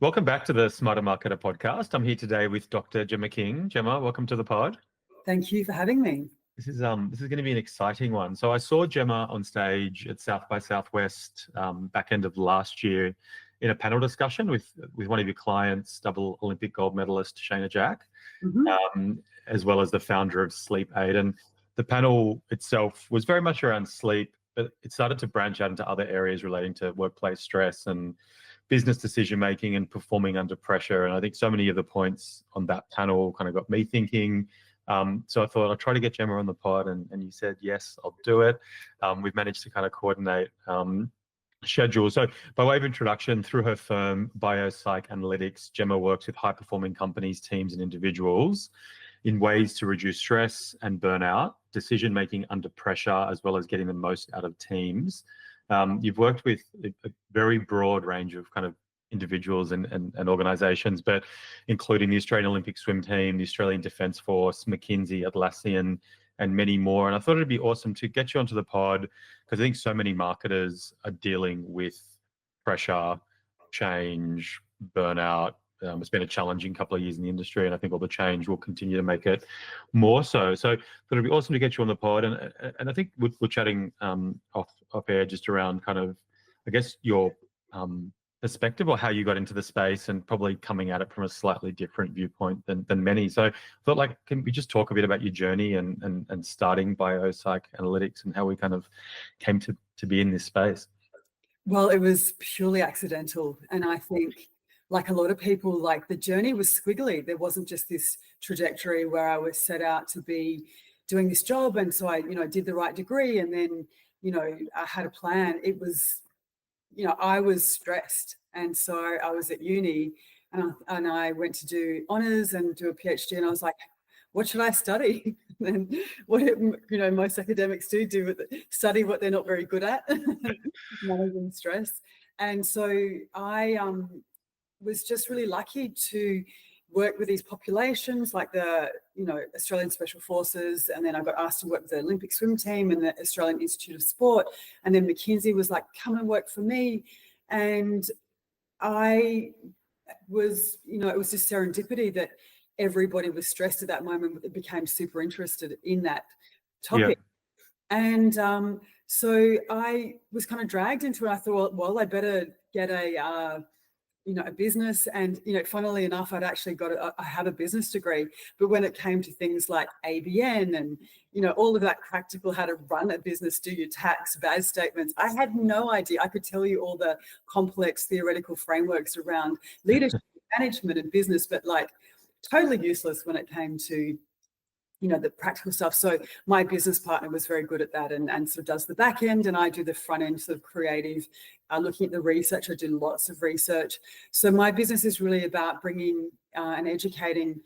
Welcome back to the Smarter Marketer podcast. I'm here today with Dr. Jemma King. Jemma, welcome to the pod. Thank you for having me. This is going to be an exciting one. So I saw Jemma on stage at South by Southwest back end of last year in a panel discussion with one of your clients, double Olympic gold medalist Shayna Jack, as well as the founder of Sleep Aid. And the panel itself was very much around sleep, but it started to branch out into other areas relating to workplace stress and business decision making and performing under pressure. And I think so many of the points on that panel kind of got me thinking. So I thought I'd try to get Jemma on the pod, and you said yes, I'll do it. We've managed to kind of coordinate schedule. So by way of introduction, through her firm Biopsych Analytics, Jemma works with high performing companies, teams and individuals in ways to reduce stress and burnout, decision making under pressure, as well as getting the most out of teams. You've worked with a very broad range of kind of individuals and organisations, but including the Australian Olympic Swim Team, the Australian Defence Force, McKinsey, Atlassian, and many more. And I thought it'd be awesome to get you onto the pod because I think so many marketers are dealing with pressure, change, burnout. It's been a challenging couple of years in the industry, and I think all the change will continue to make it more so. So it'd be awesome to get you on the pod. And I think we're chatting off air just around kind of, I guess, your perspective or how you got into the space and probably coming at it from a slightly different viewpoint than many. So I thought, like, can we just talk a bit about your journey and starting Biopsych Analytics and how we kind of came to be in this space? Well, it was purely accidental. And I think, like a lot of people, like the journey was squiggly. There wasn't just this trajectory where I was set out to be doing this job. And so I, did the right degree and then, I had a plan. It was, I was stressed. And so I was at uni and I went to do honours and do a PhD, and I was like, what should I study? And what most academics do study what they're not very good at, managing stress. And so I was just really lucky to work with these populations like the Australian Special Forces, and then I got asked to work with the Olympic Swim Team and the Australian Institute of Sport, and then McKinsey was like, come and work for me. And I was, it was just serendipity that everybody was stressed at that moment. It became super interested in that topic. Yeah. And so I was kind of dragged into it. I thought, well, I better get a business. And, funnily enough, I have a business degree, but when it came to things like ABN and, all of that practical, how to run a business, do your tax, BAS statements, I had no idea. I could tell you all the complex theoretical frameworks around leadership, management and business, but like totally useless when it came to the practical stuff. So my business partner was very good at that and sort of does the back end, and I do the front end, sort of creative, looking at the research. I do lots of research. So my business is really about bringing and educating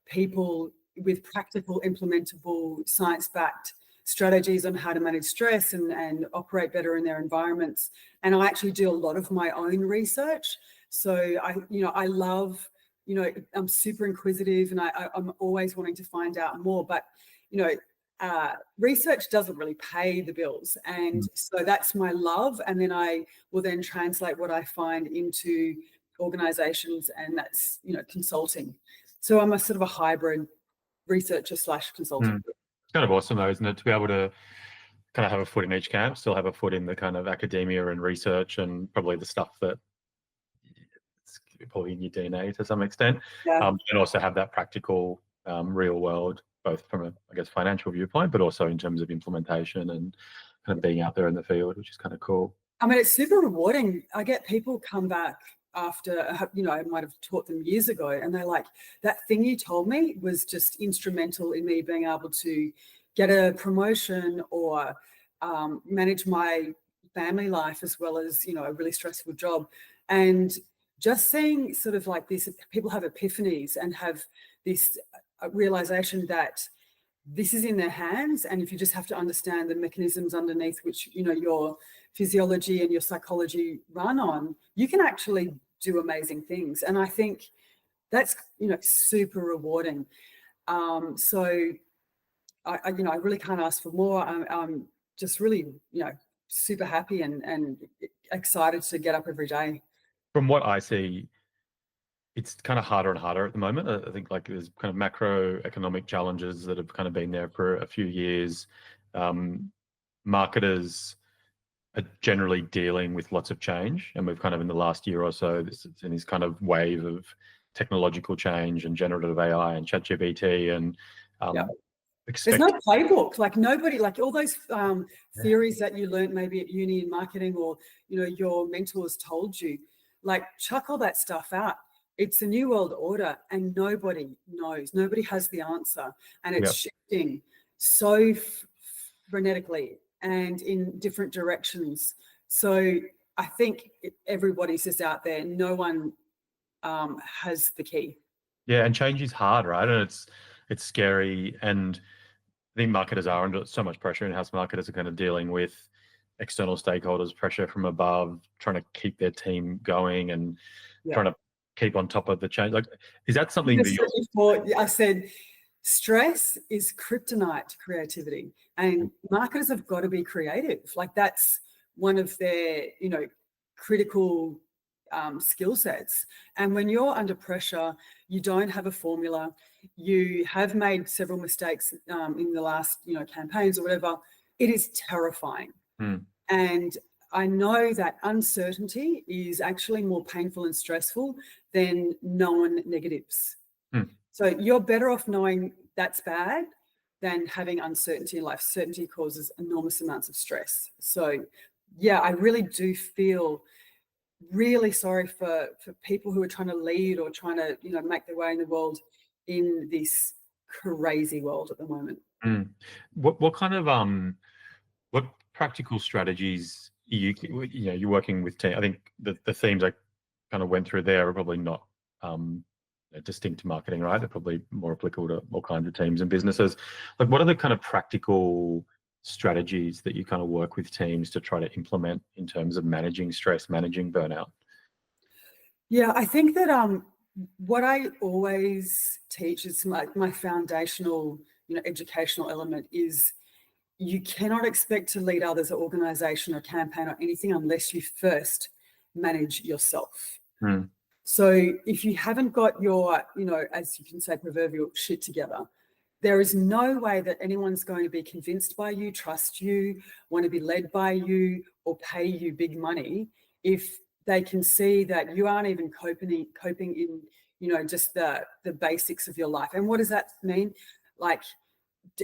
people with practical, implementable, science-backed strategies on how to manage stress and operate better in their environments. And I actually do a lot of my own research. So I love, I'm super inquisitive and I'm always wanting to find out more, but, research doesn't really pay the bills. And so that's my love. And then I will then translate what I find into organizations, and that's, consulting. So I'm a sort of a hybrid researcher / consultant. It's kind of awesome though, isn't it, to be able to kind of have a foot in each camp, still have a foot in the kind of academia and research and probably the stuff that probably in your DNA to some extent, and also have that practical real world, both from a, I guess, financial viewpoint, but also in terms of implementation and kind of being out there in the field, which is kind of cool. I mean, it's super rewarding. I get people come back after, I might have taught them years ago, and they're like, that thing you told me was just instrumental in me being able to get a promotion or manage my family life as well as, a really stressful job. And just seeing sort of like this, people have epiphanies and have this realization that this is in their hands. And if you just have to understand the mechanisms underneath which, your physiology and your psychology run on, you can actually do amazing things. And I think that's, super rewarding. So I really can't ask for more. I'm just really, super happy and excited to get up every day. From what I see, It's kind of harder and harder at the moment. I think like there's kind of macroeconomic challenges that have kind of been there for a few years. Marketers are generally dealing with lots of change, and we've kind of in the last year or so, it's in this kind of wave of technological change and generative AI and ChatGPT and Yeah. There's expect. no playbook. Like nobody, like all those Yeah. theories that you learned maybe at uni in marketing, or your mentors told you, like chuck all that stuff out. It's a new world order, and nobody knows. Nobody has the answer, and it's Yeah. shifting so frenetically and in different directions. So I think everybody's just out there. No one has the key. Yeah, and change is hard, right? And it's scary. And I think marketers are under so much pressure. In-house marketers are kind of dealing with external stakeholders, pressure from above, trying to keep their team going and Yeah. trying to keep on top of the change. Like, is that I something that you're? before, I said stress is kryptonite to creativity, and marketers have got to be creative. Like that's one of their, critical skill sets. And when you're under pressure, you don't have a formula. You have made several mistakes in the last, campaigns or whatever. It is terrifying. Mm, And I know that uncertainty is actually more painful and stressful than known negatives. mm, So you're better off knowing that's bad than having uncertainty in life. Certainty causes enormous amounts of stress. So yeah, I really do feel really sorry for people who are trying to lead or trying to, make their way in the world in this crazy world at the moment. mm. What kind of what practical strategies you're working with team? I think the themes I kind of went through there are probably not distinct to marketing, right? They're probably more applicable to all kinds of teams and businesses. Like, what are the kind of practical strategies that you kind of work with teams to try to implement in terms of managing stress, managing burnout? Yeah, I think that what I always teach is my foundational, educational element is you cannot expect to lead others or organization or campaign or anything unless you first manage yourself. Mm, So if you haven't got your, as you can say, proverbial shit together, there is no way that anyone's going to be convinced by you, trust you, want to be led by you, or pay you big money if they can see that you aren't even coping in, just the basics of your life. And what does that mean? Like,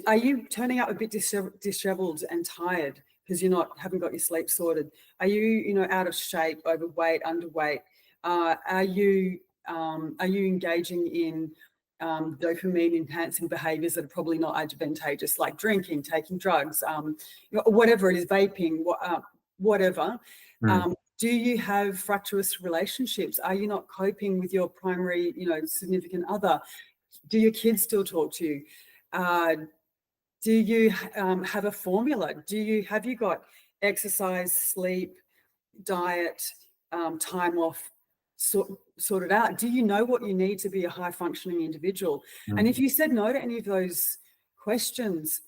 are you turning up a bit disheveled and tired because haven't got your sleep sorted? Are you, out of shape, overweight, underweight? Are you engaging in dopamine enhancing behaviors that are probably not advantageous, like drinking, taking drugs, whatever it is, vaping, whatever? mm, Do you have fractious relationships? Are you not coping with your primary, significant other? Do your kids still talk to you? Do you have a formula? Have you got exercise, sleep, diet, time off sorted out? Do you know what you need to be a high functioning individual? And mm, if you said no to any of those questions,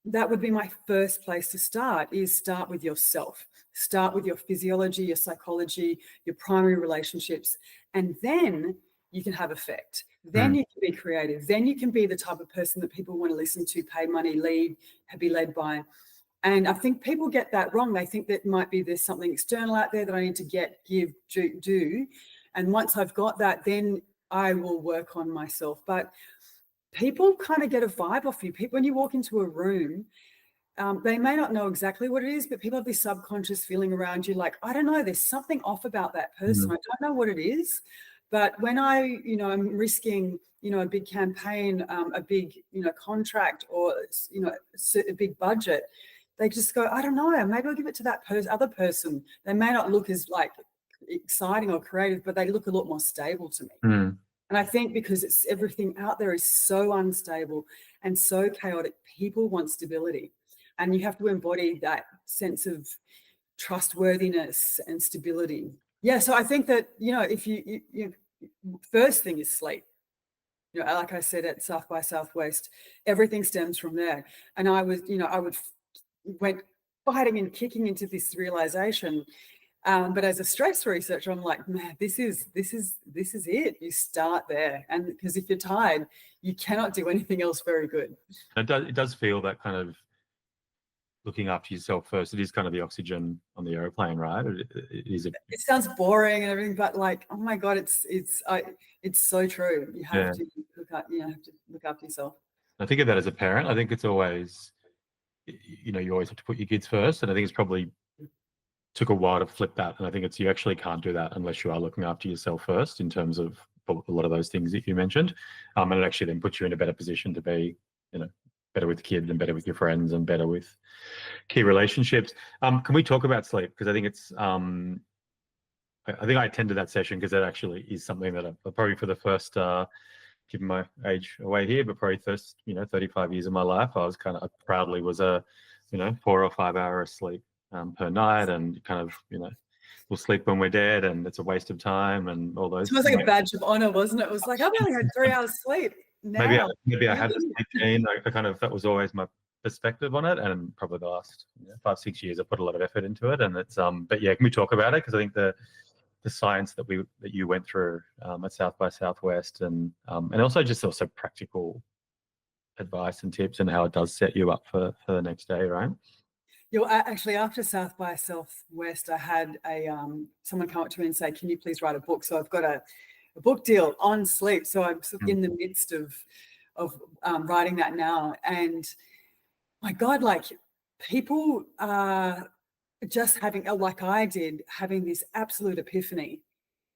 that would be my first place to start, is start with yourself. Start with your physiology, your psychology, your primary relationships, and then you can have effect. Then mm, you can be creative. Then you can be the type of person that people want to listen to, pay money, lead, be led by. And I think people get that wrong. They think that might be there's something external out there that I need to get, give, do. And once I've got that, then I will work on myself. But people kind of get a vibe off you. People, when you walk into a room, they may not know exactly what it is, but people have this subconscious feeling around you, like, I don't know, there's something off about that person. mm, I don't know what it is. But when I'm risking, a big campaign, a big, contract, or, a big budget, they just go, I don't know, maybe I'll give it to that other person. They may not look as like exciting or creative, but they look a lot more stable to me. mm, And I think because everything out there is so unstable and so chaotic, people want stability. And you have to embody that sense of trustworthiness and stability. Yeah, so I think that, if you first thing is sleep. Like I said at South by Southwest, everything stems from there. And I went fighting and kicking into this realization But as a stress researcher, I'm like, man, this is it. You start there, and because if you're tired, you cannot do anything else very good. It does feel that kind of looking after yourself first. It is kind of the oxygen on the airplane, right? It is. It sounds boring and everything, but like, oh my god, it's so true. You have to look after yourself. I think of that as a parent. I think it's always, you always have to put your kids first, and I think it's probably took a while to flip that. And I think you actually can't do that unless you are looking after yourself first in terms of a lot of those things that you mentioned. And it actually then puts you in a better position to be, better with kids and better with your friends and better with key relationships. Can we talk about sleep? Because I think it's, I think I attended that session because that actually is something that I probably for the first, given my age away here, but probably first, 35 years of my life, I proudly was a, 4 or 5 hours sleep per night, and kind of, we'll sleep when we're dead, and it's a waste of time, and all those. It was like a badge of honor, wasn't it? It was like, I've only had 3 hours sleep. Now. Maybe I had the sleep gene. That was always my perspective on it, and probably the last 5-6 years I put a lot of effort into it, and it's but yeah, can we talk about it? Because I think the science that you went through at South by Southwest, and also practical advice and tips, and how it does set you up for the next day, right? Actually, after South by Southwest, I had someone come up to me and say, "Can you please write a book?" So I've got a book deal on sleep. So I'm sort of in the midst of writing that now. And my God, like, people are just having, like I did, having this absolute epiphany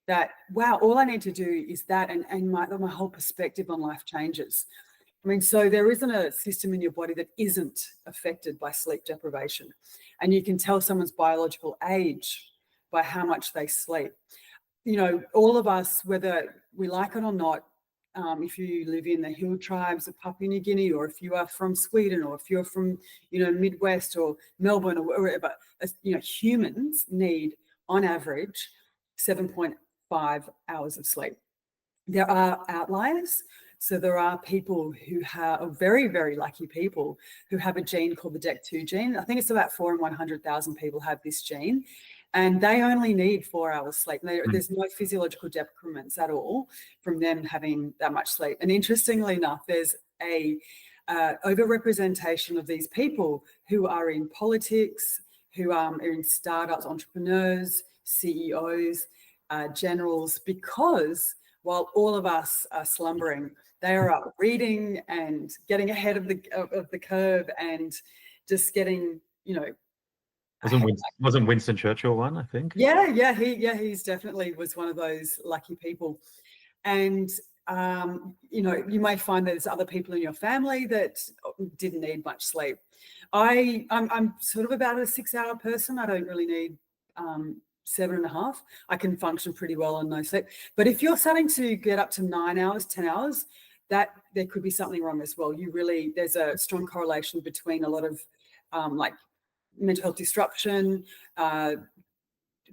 that, wow, all I need to do is that, and my whole perspective on life changes. I mean, so there isn't a system in your body that isn't affected by sleep deprivation. And you can tell someone's biological age by how much they sleep. All of us, whether we like it or not, if you live in the hill tribes of Papua New Guinea, or if you are from Sweden, or if you're from, Midwest or Melbourne or wherever, humans need, on average, 7.5 hours of sleep. There are outliers. So there are people who are very, very lucky people who have a gene called the DEC2 gene. I think it's about 4 in 100,000 people have this gene, and they only need 4 hours sleep. There's no physiological decrements at all from them having that much sleep. And interestingly enough, there's a overrepresentation of these people who are in politics, who are in startups, entrepreneurs, CEOs, generals, because while all of us are slumbering, they are up reading and getting ahead of the curve, and just getting, Wasn't Winston Churchill one, I think? Yeah, he's definitely was one of those lucky people. And you may find there's other people in your family that didn't need much sleep. I'm sort of about a 6-hour person. I don't really need 7.5. I can function pretty well on no sleep. But if you're starting to get up to 9 hours, 10 hours, that there could be something wrong as well. There's a strong correlation between a lot of like mental health disruption,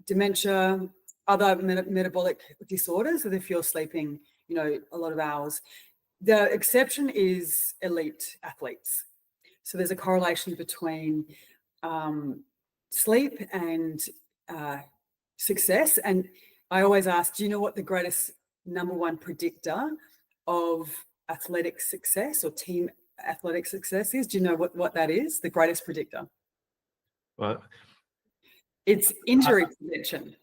dementia, other metabolic disorders, if you're sleeping, a lot of hours. The exception is elite athletes. So there's a correlation between sleep and success. And I always ask, do you know what the greatest number one predictor of athletic success or team athletic success is? Do you know what that is? The greatest predictor? Well, it's injury prevention.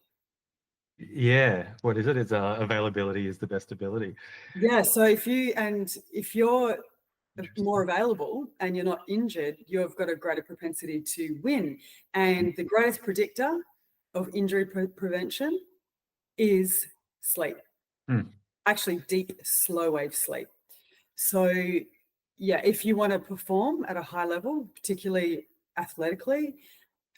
Yeah. What is it? It's availability is the best ability. Yeah. So if you're more available and you're not injured, you've got a greater propensity to win. And the greatest predictor of injury prevention is sleep. Actually, deep, slow wave sleep. So yeah, if you want to perform at a high level, particularly athletically,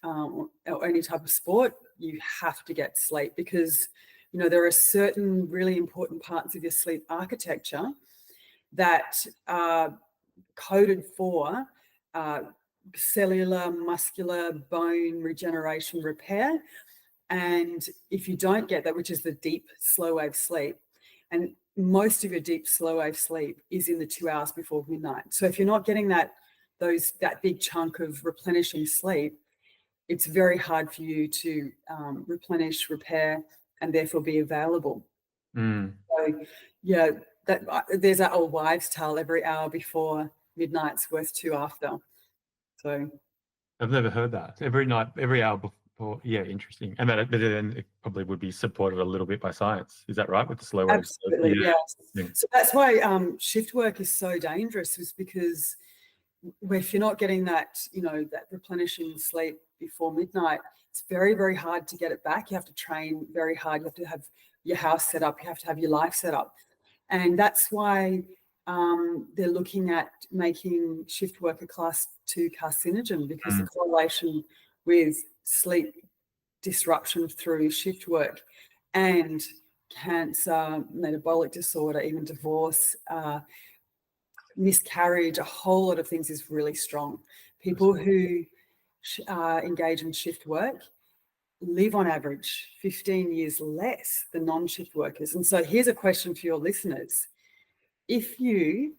or any type of sport, you have to get sleep, because there are certain really important parts of your sleep architecture that are coded for cellular, muscular, bone regeneration, repair. And if you don't get that, which is the deep slow wave sleep, and most of your deep slow wave sleep is in the 2 hours before midnight. So if you're not getting that big chunk of replenishing sleep, it's very hard for you to replenish, repair, and therefore be available. Mm. So, yeah, there's that old wives' tale: every hour before midnight's worth two after. So I've never heard that. Every night, every hour before. Yeah, interesting. And but then it probably would be supported a little bit by science. Is that right, with the slow wave? absolutely, Yeah. yes. So that's why shift work is so dangerous, is because if you're not getting that, that replenishing sleep before midnight, it's very, very hard to get it back. You have to train very hard. You have to have your house set up. You have to have your life set up. And that's why they're looking at making shift work a class 2 carcinogen, because the correlation with sleep disruption through shift work and cancer, metabolic disorder, even divorce, miscarriage, a whole lot of things is really strong. People who engage in shift work live on average 15 years less than non-shift workers. And so here's a question for your listeners. If you,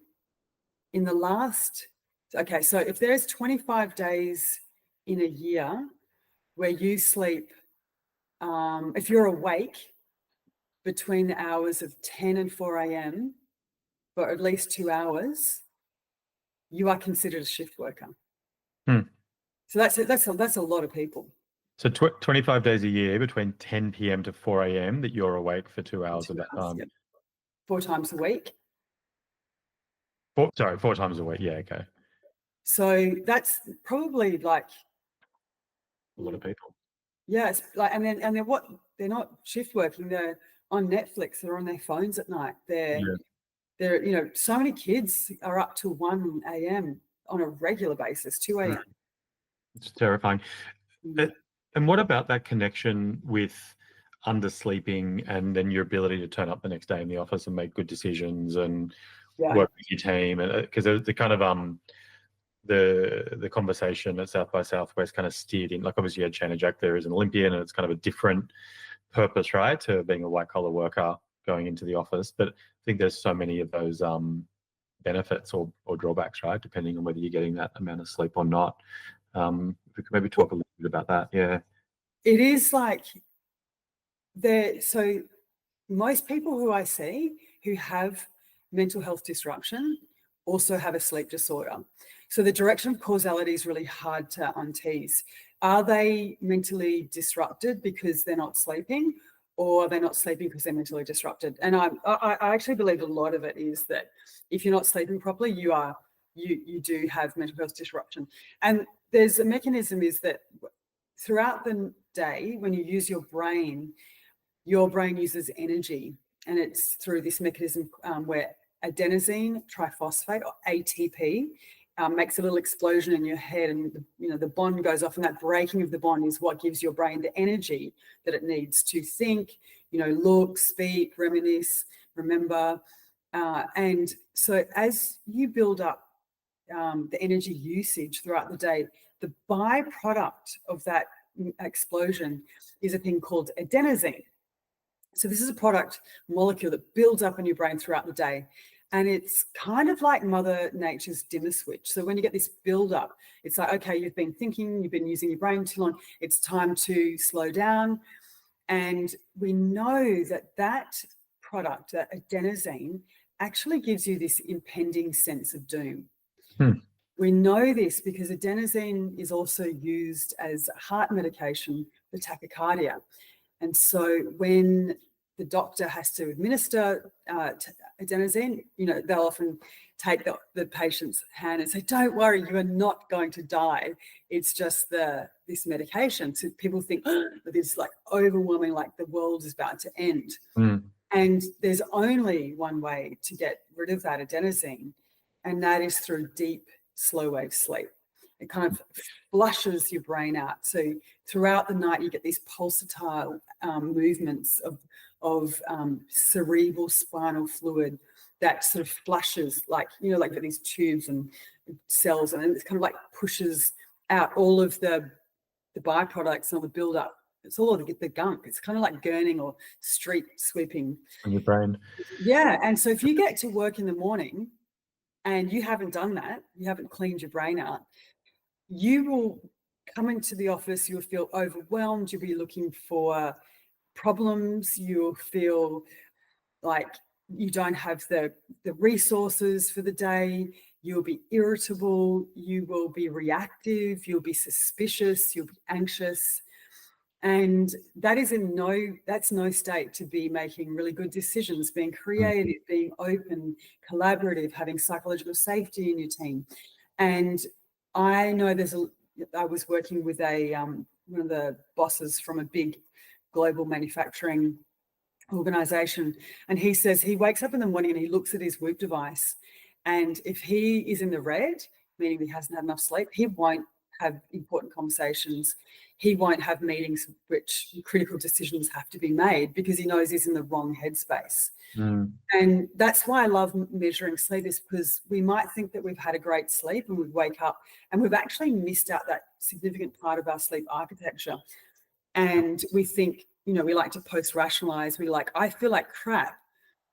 in the last, okay, so if there's 25 days in a year where you sleep, if you're awake between the hours of 10 and 4 a.m. for at least 2 hours, you are considered a shift worker. So that's a lot of people. So 25 days a year between 10 p.m. to 4 a.m. that you're awake for 2 hours of that time. Yeah. 4 times a week. 4 times a week. Yeah, okay. So that's probably like a lot of people. Yeah, it's like, and then what? They're not shift working. They're on Netflix. They're on their phones at night. They're so many kids are up to 1 a.m. on a regular basis, 2 a.m. It's terrifying. And what about that connection with undersleeping and then your ability to turn up the next day in the office and make good decisions and work with your team? Because the kind of the conversation at South by Southwest kind of steered in, like, obviously you had Shannon Jack there as an Olympian, and it's kind of a different purpose, right, to being a white collar worker going into the office. But I think there's so many of those benefits or drawbacks, right, depending on whether you're getting that amount of sleep or not. If we could maybe talk a little bit about that. Yeah, it is like so most people who I see who have mental health disruption also have a sleep disorder. So the direction of causality is really hard to untease. Are they mentally disrupted because they're not sleeping, or are they not sleeping because they're mentally disrupted? And I actually believe a lot of it is that if you're not sleeping properly, you do have mental health disruption. And there's a mechanism is that throughout the day, when you use your brain uses energy, and it's through this mechanism where adenosine triphosphate, or ATP, makes a little explosion in your head, and the bond goes off, and that breaking of the bond is what gives your brain the energy that it needs to think, look, speak, reminisce, remember. And so as you build up the energy usage throughout the day, the byproduct of that explosion is a thing called adenosine. So this is a product molecule that builds up in your brain throughout the day. And it's kind of like Mother Nature's dimmer switch. So when you get this build-up, it's like, okay, you've been thinking, you've been using your brain too long, it's time to slow down. And we know that product, that adenosine, actually gives you this impending sense of doom. We know this because adenosine is also used as heart medication for tachycardia. And so when the doctor has to administer adenosine, they'll often take the patient's hand and say, don't worry, you are not going to die. It's just this medication. So people think that it's like overwhelming, like the world is about to end. And there's only one way to get rid of that adenosine, and that is through deep, slow wave sleep. It kind of flushes your brain out. So throughout the night, you get these pulsatile movements of cerebral spinal fluid that sort of flushes, like these tubes and cells, and it kind of like pushes out all of the byproducts and all the buildup. It's all of the gunk. It's kind of like gurning or street sweeping on your brain. Yeah, and so if you get to work in the morning and you haven't done that, you haven't cleaned your brain out, you will come into the office, you'll feel overwhelmed, you'll be looking for problems, you'll feel like you don't have the resources for the day, you'll be irritable, you will be reactive, you'll be suspicious, you'll be anxious. And that is that's no state to be making really good decisions, being creative, being open, collaborative, having psychological safety in your team. And I know I was working with one of the bosses from a big global manufacturing organization, and he says he wakes up in the morning and he looks at his Whoop device, and if he is in the red, meaning he hasn't had enough sleep, he won't have important conversations, he won't have meetings which critical decisions have to be made, because he knows he's in the wrong headspace. And that's why I love measuring sleep, is because we might think that we've had a great sleep and we wake up and we've actually missed out that significant part of our sleep architecture. And we think, we like to post-rationalize. We like, I feel like crap.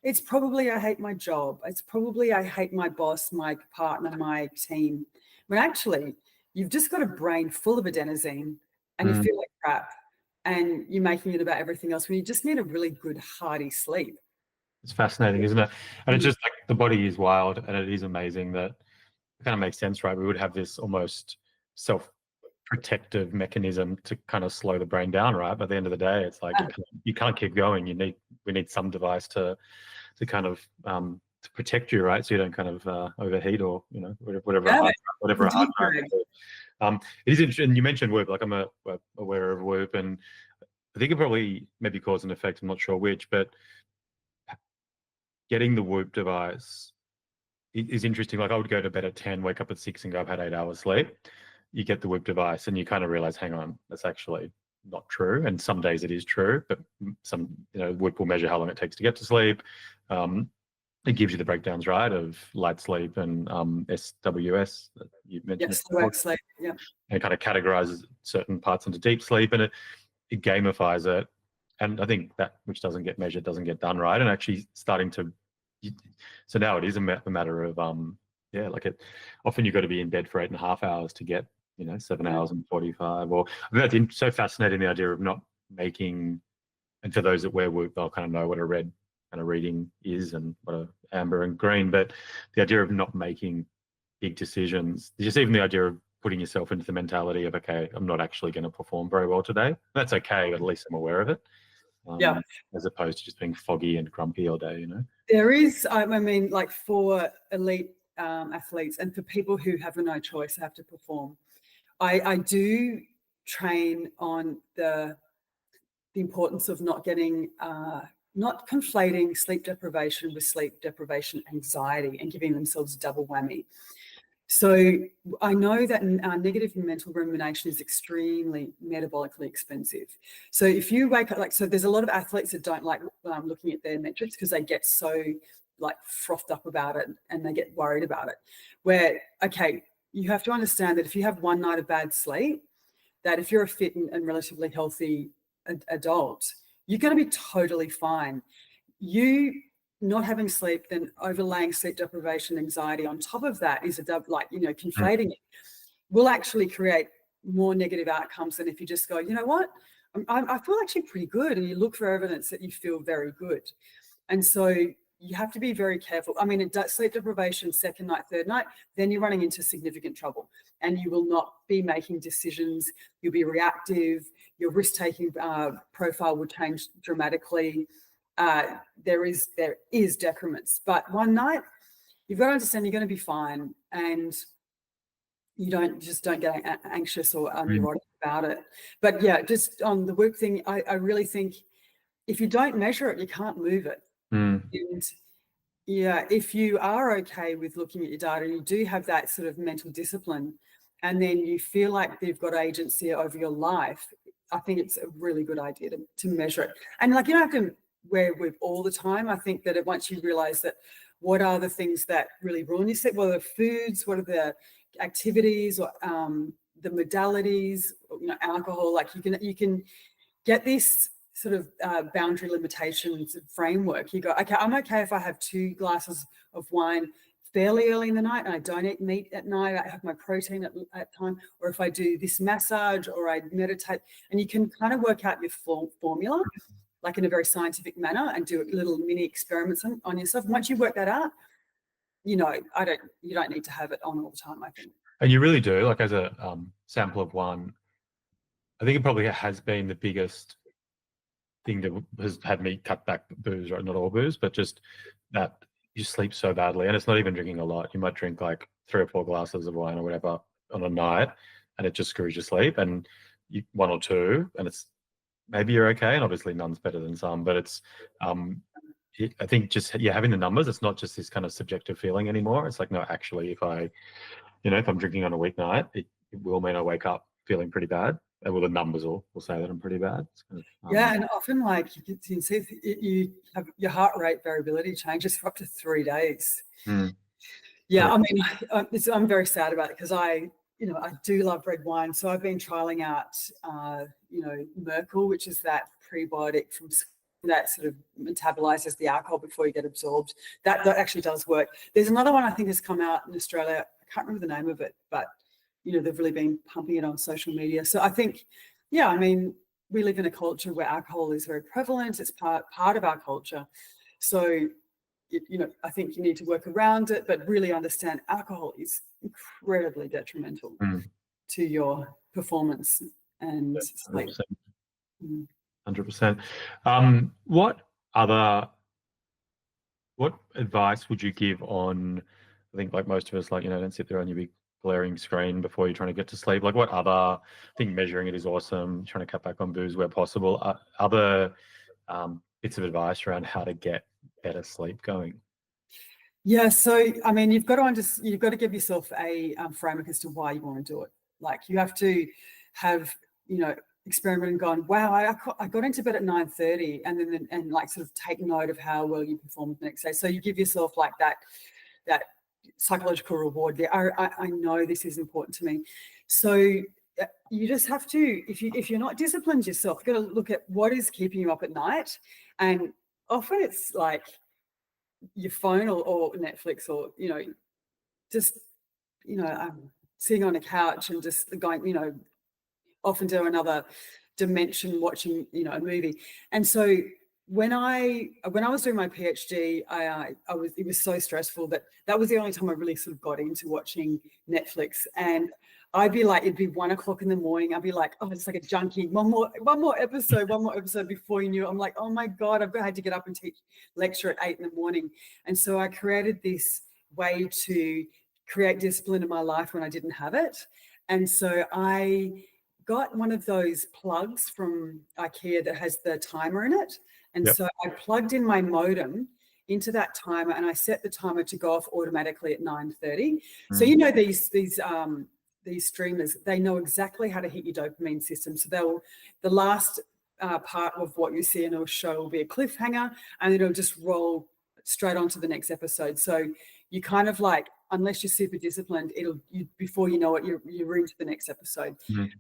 It's probably I hate my job. It's probably I hate my boss, my partner, my team. When actually, you've just got a brain full of adenosine and you feel like crap, and you're making it about everything else when you just need a really good, hearty sleep. It's fascinating, isn't it? And it's just like the body is wild, and it is amazing that it kind of makes sense, right? We would have this almost self-protective mechanism to kind of slow the brain down, right? But at the end of the day, it's like you can't keep going. We need some device to kind of to protect you, right? So you don't kind of overheat or whatever a hard drive. It is interesting. You mentioned Whoop. Like, I'm aware of Whoop, and I think it probably maybe cause and effect. I'm not sure which, but getting the Whoop device is interesting. Like, I would go to bed at 10, wake up at 6 and go, I've had 8 hours sleep. You get the Whoop device and you kind of realize, hang on, that's actually not true. And some days it is true, but some, Whoop will measure how long it takes to get to sleep. It gives you the breakdowns, right, of light sleep and SWS that you mentioned. Yes, light sleep, yeah. And it kind of categorizes certain parts into deep sleep, and it gamifies it. And I think that which doesn't get measured doesn't get done, right? And actually starting to, so now it is a matter of, often you've got to be in bed for 8.5 hours to get, 7 hours and 45. Or I think that's so fascinating, the idea of not making, and for those that wear Whoop, they'll kind of know what a red kind of reading is and what a amber and green, but the idea of not making big decisions, just even the idea of putting yourself into the mentality of, okay, I'm not actually going to perform very well today. That's okay, but at least I'm aware of it. As opposed to just being foggy and grumpy all day, There is, I mean, like for elite athletes and for people who have no choice, have to perform, I do train on the importance of not getting, not conflating sleep deprivation with sleep deprivation anxiety and giving themselves a double whammy. So I know that negative mental rumination is extremely metabolically expensive. So if you wake up, so there's a lot of athletes that don't like looking at their metrics because they get so frothed up about it and they get worried about it. Where, okay, you have to understand that if you have one night of bad sleep, that if you're a fit and relatively healthy adult, you're going to be totally fine. You not having sleep, then overlaying sleep deprivation, anxiety on top of that is conflating it will actually create more negative outcomes than if you just go, what, I feel actually pretty good, and you look for evidence that you feel very good. And so you have to be very careful. I mean, sleep deprivation, second night, third night, then you're running into significant trouble, and you will not be making decisions. You'll be reactive. Your risk-taking profile will change dramatically. There is decrements, but one night you've got to understand you're going to be fine, and you don't get anxious or neurotic about it. But yeah, just on the Whoop thing, I really think if you don't measure it, you can't move it. And yeah, if you are okay with looking at your data and you do have that sort of mental discipline, and then you feel like you've got agency over your life, I think it's a really good idea to measure it. And you don't have to wear Whoop all the time. I think that once you realize that, what are the things that really ruin your sleep? What are the foods? What are the activities or the modalities? Alcohol. You can get this sort of boundary limitations framework. You go, okay, I'm okay if I have 2 glasses of wine fairly early in the night and I don't eat meat at night, I have my protein at time, or if I do this massage or I meditate, and you can kind of work out your formula like in a very scientific manner and do little mini experiments on yourself. Once you work that out, you don't need to have it on all the time, I think. And you really do, like as a sample of one, I think it probably has been the biggest thing that has had me cut back booze, right? Not all booze, but just that you sleep so badly. And it's not even drinking a lot. You might drink like 3 or 4 glasses of wine or whatever on a night, and it just screws your sleep. And one or two, and it's maybe you're okay. And obviously none's better than some, but it's I think just having the numbers, it's not just this kind of subjective feeling anymore. It's like, no, actually, if I'm drinking on a weeknight, it will mean I wake up feeling pretty bad. And well, the numbers will say that I'm pretty bad. It's kind of, yeah, and often like you can see you have your heart rate variability changes for up to 3 days. Yeah, I mean, I'm very sad about it because I do love red wine. So I've been trialing out, Merkel, which is that prebiotic from that sort of metabolizes the alcohol before you get absorbed. That actually does work. There's another one I think has come out in Australia. I can't remember the name of it, but they've really been pumping it on social media. So I think, I mean, we live in a culture where alcohol is very prevalent. It's part of our culture. So, I think you need to work around it, but really understand alcohol is incredibly detrimental to your performance and sleep. 100%. What advice would you give on, I think like most of us, like, don't sit there on your big glaring screen before you're trying to get to sleep. Like what other, I think measuring it is awesome, trying to cut back on booze where possible. Other bits of advice around how to get better sleep going? Yeah, so I mean, you've got to give yourself a framework as to why you want to do it. Like you have to have, experiment and gone, wow, I got into bed at 9:30, and like sort of take note of how well you performed the next day. So you give yourself like that psychological reward. Yeah, I know this is important to me. So you just have to, if you're not disciplined yourself, you've got to look at what is keeping you up at night, and often it's like your phone or Netflix or just sitting on a couch and just going off into another dimension watching a movie. And so when I was doing my PhD, it was so stressful that was the only time I really sort of got into watching Netflix. And I'd be like, it'd be 1 o'clock in the morning. I'd be like, oh, it's like a junkie. One more episode before you knew it. I'm like, oh my God, I've had to get up and lecture at 8 in the morning. And so I created this way to create discipline in my life when I didn't have it. And so I got one of those plugs from IKEA that has the timer in it. And so I plugged in my modem into that timer and I set the timer to go off automatically at 9:30. So these streamers, they know exactly how to hit your dopamine system. So the last part of what you see in a show will be a cliffhanger, and it'll just roll straight on to the next episode. So you kind of like, unless you're super disciplined, before you know it, you're into the next episode.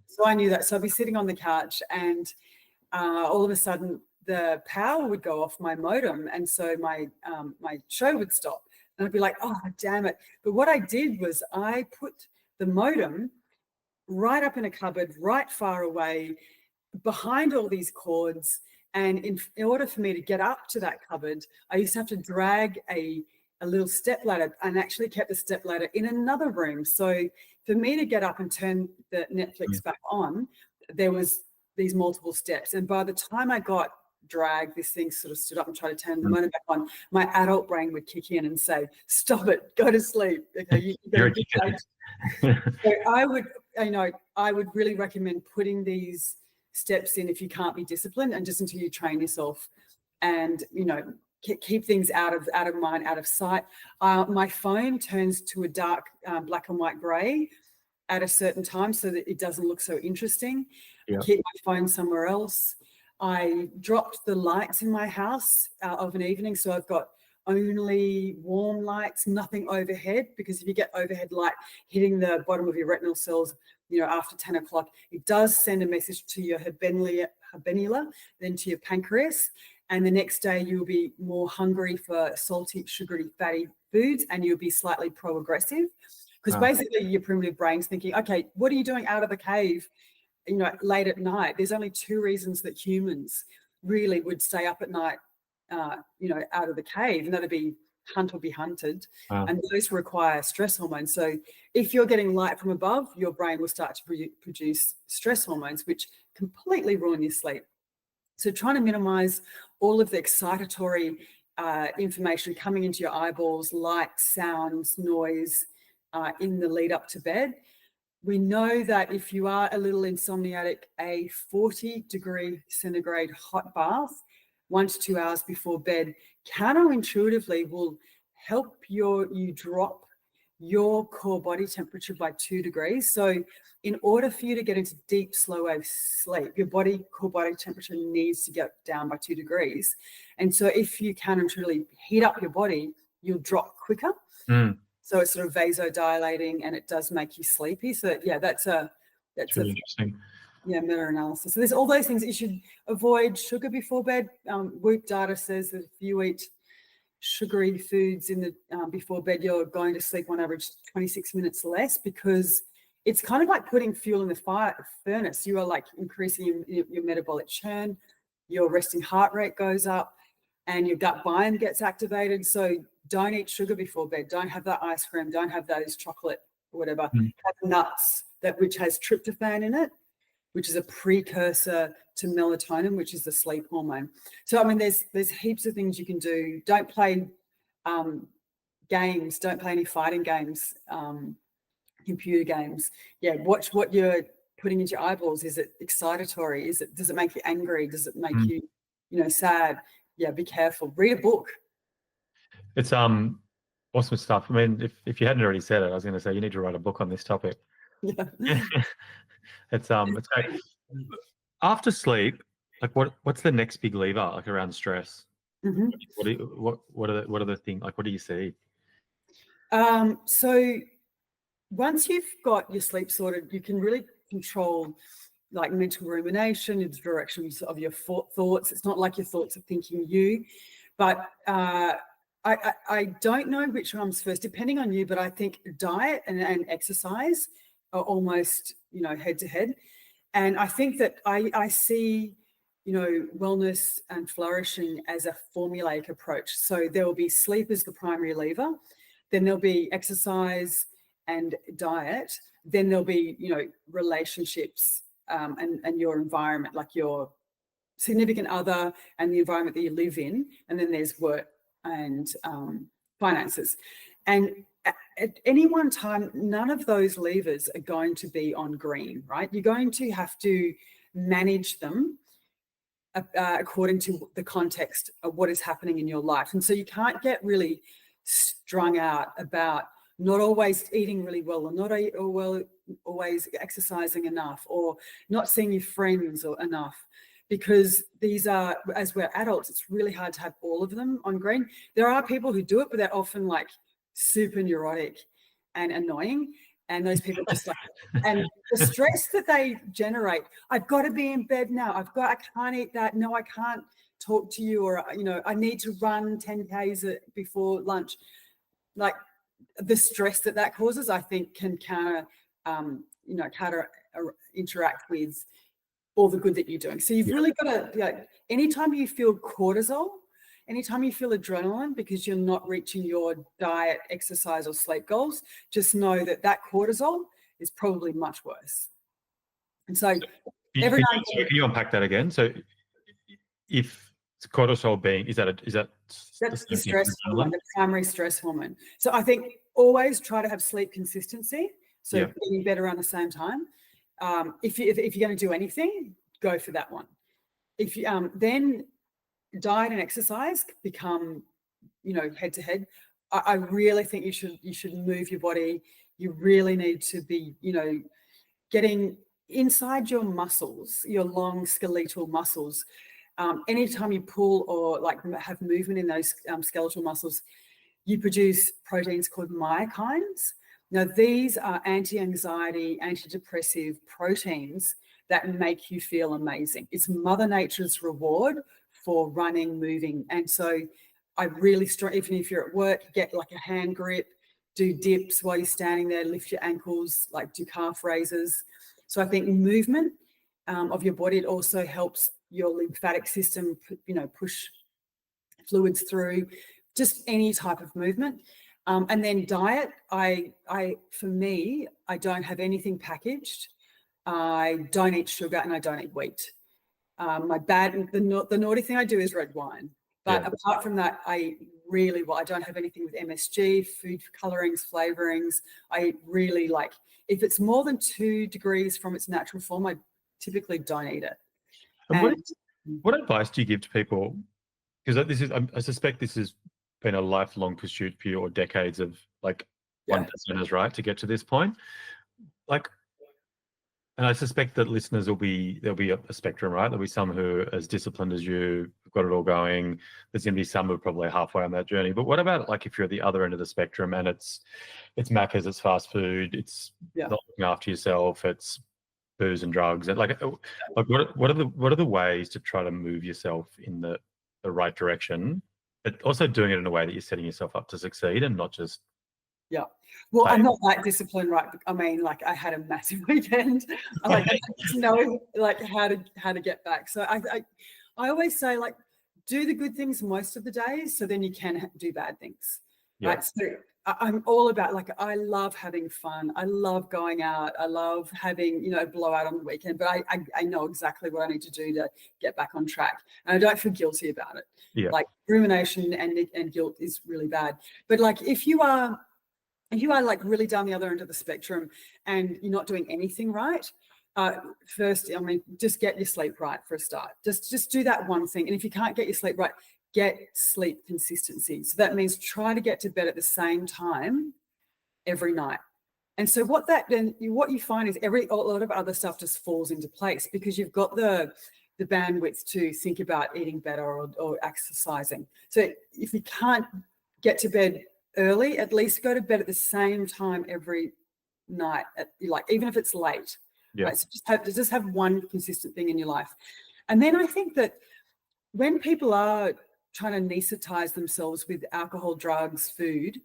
So I knew that. So I'd be sitting on the couch and all of a sudden the power would go off my modem. And so my show would stop and I'd be like, oh, damn it. But what I did was I put the modem right up in a cupboard, right far away, behind all these cords. And in order for me to get up to that cupboard, I used to have to drag a little step ladder, and actually kept the step ladder in another room. So for me to get up and turn the Netflix back on, there was these multiple steps. And by the time I got dragged, this thing sort of stood up and tried to turn the motor back on, my adult brain would kick in and say, stop it, go to sleep. Okay, so I would really recommend putting these steps in if you can't be disciplined, and just until you train yourself and, keep things out of mind, out of sight. My phone turns to a dark black and white grey at a certain time so that it doesn't look so interesting. I keep my phone somewhere else. I dropped the lights in my house of an evening, so I've got only warm lights, nothing overhead, because if you get overhead light hitting the bottom of your retinal cells, after 10 o'clock, it does send a message to your habenula, then to your pancreas. and the next day you'll be more hungry for salty, sugary, fatty foods, and you'll be slightly pro-aggressive. Because basically your primitive brain's thinking, okay, what are you doing out of the cave, late at night? There's only two reasons that humans really would stay up at night, out of the cave, and that'd be hunt or be hunted. And those require stress hormones. So if you're getting light from above, your brain will start to produce stress hormones, which completely ruin your sleep. So trying to minimize all of the excitatory information coming into your eyeballs, light, sounds, noise, in the lead up to bed. We know that if you are a little insomniac, a 40-degree centigrade hot bath 1 to 2 hours before bed counterintuitively will help you drop your core body temperature by 2 degrees. So in order for you to get into deep, slow wave sleep, your core body temperature needs to get down by 2 degrees. And so if you counterintuitively heat up your body, you'll drop quicker. So it's sort of vasodilating, and it does make you sleepy. So yeah, that's really interesting. Yeah, meta-analysis. So there's all those things that you should avoid. Sugar before bed. Whoop data says that if you eat sugary foods in the before bed, you're going to sleep on average 26 minutes less, because it's kind of like putting fuel in the furnace. You are like increasing your metabolic churn, your resting heart rate goes up, and your gut biome gets activated. So don't eat sugar before bed. Don't have that ice cream. Don't have those chocolate or whatever. Have nuts which has tryptophan in it, which is a precursor to melatonin, which is the sleep hormone. So, I mean, there's heaps of things you can do. Don't play games. Don't play any fighting games, computer games. Yeah, watch what you're putting into your eyeballs. Is it excitatory? Does it make you angry? Does it make you, sad? Yeah, be careful. Read a book. It's awesome stuff. I mean, if you hadn't already said it, I was going to say you need to write a book on this topic. Yeah. It's great. After sleep, like what's the next big lever, like around stress? What are the things, like what do you see? So once you've got your sleep sorted, you can really control like mental rumination, the directions of your thoughts. It's not like your thoughts are thinking you, but I don't know which comes first, depending on you, but I think diet and exercise are almost, head to head. And I think that I see, wellness and flourishing as a formulaic approach. So there will be sleep as the primary lever, then there'll be exercise and diet, then there'll be, relationships and your environment, like your significant other and the environment that you live in, and then there's work and finances. And at any one time, none of those levers are going to be on green, right? You're going to have to manage them according to the context of what is happening in your life. And so you can't get really strung out about not always eating really well, or not always exercising enough, or not seeing your friends or enough, because these are, as we're adults, it's really hard to have all of them on green. There are people who do it, but they're often like super neurotic and annoying. And those people just like, and the stress that they generate, I've got to be in bed now. I can't eat that. No, I can't talk to you. Or, I need to run 10 Ks before lunch. Like the stress that causes, I think can counter interact with all the good that you're doing. So you've really got to, anytime you feel cortisol, anytime you feel adrenaline because you're not reaching your diet, exercise, or sleep goals, just know that cortisol is probably much worse. And so can you unpack that again? So if cortisol being, that's the stress hormone, the primary stress hormone. So I think always try to have sleep consistency. So getting better around the same time. If you're going to do anything, go for that one. If you then diet and exercise become, head to head. I really think you should move your body. You really need to be, getting inside your muscles, your long skeletal muscles. Anytime you pull or like have movement in those skeletal muscles, you produce proteins called myokines. Now, these are anti-anxiety, antidepressive proteins that make you feel amazing. It's Mother Nature's reward for running, moving. And so I really strong, even if you're at work, get like a hand grip, do dips while you're standing there, lift your ankles, like do calf raises. So I think movement of your body, it also helps your lymphatic system, push fluids through, just any type of movement. And then diet, for me, I don't have anything packaged. I don't eat sugar and I don't eat wheat. The naughty thing I do is red wine. But apart from that, I don't have anything with MSG, food colorings, flavorings. I really like, if it's more than 2 degrees from its natural form, I typically don't eat it. And what advice do you give to people? Because I suspect this has been a lifelong pursuit for you, or decades of like one percenters, right, to get to this point. Like, and I suspect that listeners there'll be a spectrum, right? There'll be some who are as disciplined as you, have got it all going. There's going to be some who are probably halfway on that journey. But what about like if you're at the other end of the spectrum and it's Macca's, it's fast food, it's not looking after yourself, it's booze and drugs, and like what are the ways to try to move yourself in the right direction, but also doing it in a way that you're setting yourself up to succeed and not just well, I'm not that disciplined, right? I mean, like I had a massive weekend. I just know like how to get back. So I always say, like, do the good things most of the days, so then you can do bad things. Right. So I'm all about, like, I love having fun. I love going out. I love having, a blowout on the weekend, but I know exactly what I need to do to get back on track. And I don't feel guilty about it. Yeah. Like rumination and guilt is really bad. But like, if you are like really down the other end of the spectrum and you're not doing anything right, first, I mean, just get your sleep right for a start. Just do that one thing. And if you can't get your sleep right, get sleep consistency. So that means try to get to bed at the same time every night. And so what you find is a lot of other stuff just falls into place because you've got the bandwidth to think about eating better or exercising. So if you can't get to bed early, at least go to bed at the same time every night, even if it's late. Right? So just have one consistent thing in your life. And then I think that when people are trying to anesthetize themselves with alcohol, drugs, food,